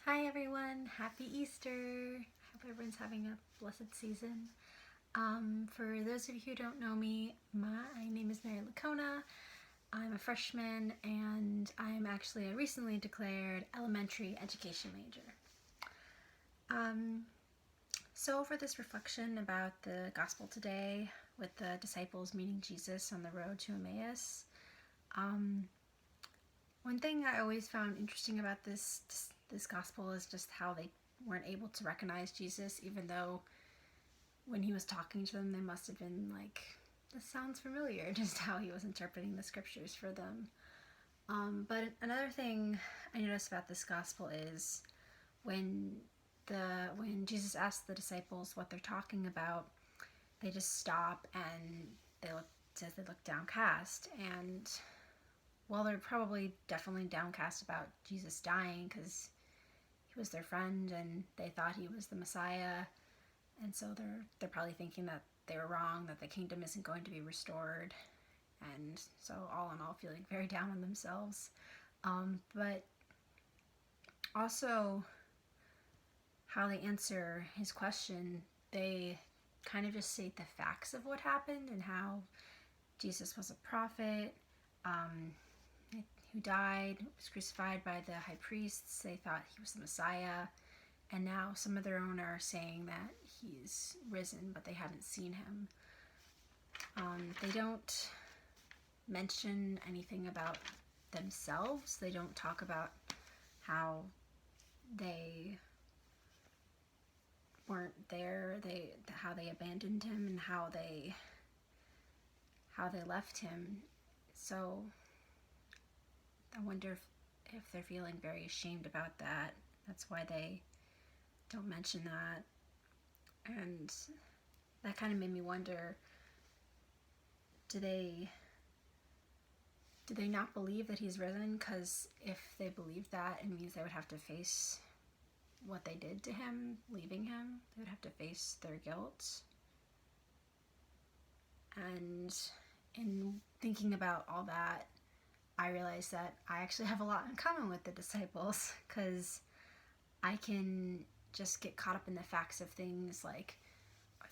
Hi everyone, happy Easter. I hope everyone's having a blessed season. For those of you who don't know me, my name is Lickona. I'm a freshman and I'm actually a recently declared elementary education major. So for this reflection about the gospel today with the disciples meeting Jesus on the road to Emmaus, one thing I always found interesting about this gospel is just how they weren't able to recognize Jesus, even though when he was talking to them, they must have been like, this sounds familiar, just how he was interpreting the scriptures for them. But another thing I noticed about this gospel is when Jesus asked the disciples what they're talking about, they just stop and they look downcast. And well, they're probably definitely downcast about Jesus dying because he was their friend and they thought he was the Messiah, and so they're probably thinking that they were wrong, that the kingdom isn't going to be restored, and so all in all feeling very down on themselves. But also how they answer his question, they kind of just state the facts of what happened and how Jesus was a prophet, who died, was crucified by the high priests. They thought he was the Messiah, and now some of their own are saying that he's risen, but they haven't seen him. They don't mention anything about themselves. They don't talk about how they weren't there, how they abandoned him, and how they left him. So I wonder if they're feeling very ashamed about that. That's why they don't mention that. And that kind of made me wonder, do they not believe that he's risen? Because if they believed that, it means they would have to face what they did to him, leaving him. They would have to face their guilt. And in thinking about all that, I realized that I actually have a lot in common with the disciples, because I can just get caught up in the facts of things, like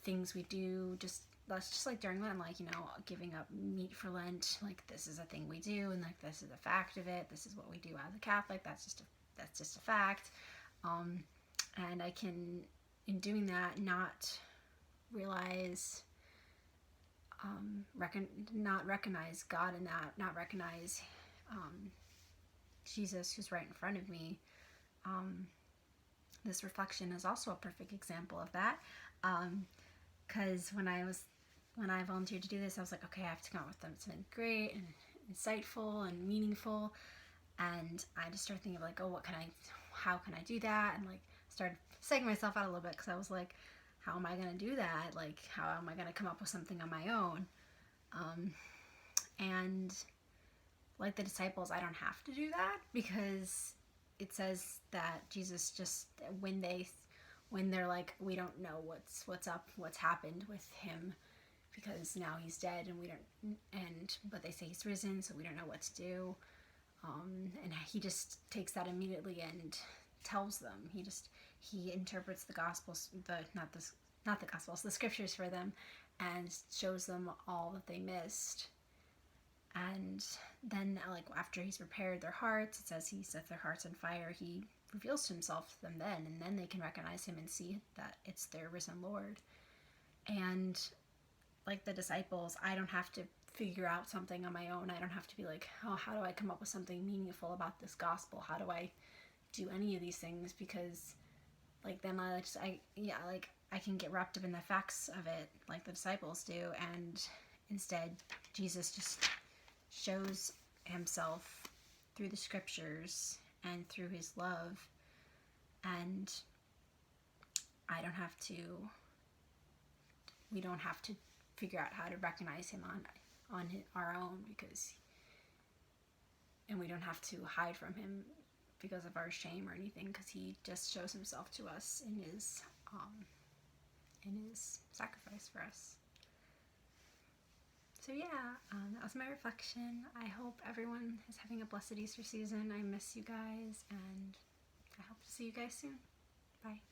things we do, that's just like during Lent, like, giving up meat for Lent, like this is a thing we do, and like this is a fact of it, this is what we do as a Catholic, that's just a fact. And I can, in doing that, not realize, not recognize God in that, not recognize Jesus who's right in front of me. This reflection is also a perfect example of that, because when I volunteered to do this, I was like, okay, I have to come up with something great and insightful and meaningful, and I just started thinking of like, oh, how can I do that, and like started psyching myself out a little bit, because I was like, how am I going to do that? Like, how am I going to come up with something on my own? And like the disciples, I don't have to do that, because it says that Jesus just, when they're like, we don't know what's happened with him, because now he's dead and but they say he's risen, so we don't know what to do. And he just takes that immediately and tells them. He interprets the gospels, not the gospels, the scriptures for them, and shows them all that they missed. And then, like, after he's prepared their hearts, it says he sets their hearts on fire. He reveals himself to them then, and then they can recognize him and see that it's their risen Lord. And like the disciples, I don't have to figure out something on my own. I don't have to be like, oh, how do I come up with something meaningful about this gospel? How do I do any of these things? Because like then I can get wrapped up in the facts of it like the disciples do, and instead Jesus just shows himself through the scriptures and through his love, and we don't have to figure out how to recognize him on our own, and we don't have to hide from him because of our shame or anything, because he just shows himself to us in his sacrifice for us. So yeah, that was my reflection. I hope everyone is having a blessed Easter season. I miss you guys, and I hope to See you guys soon. Bye.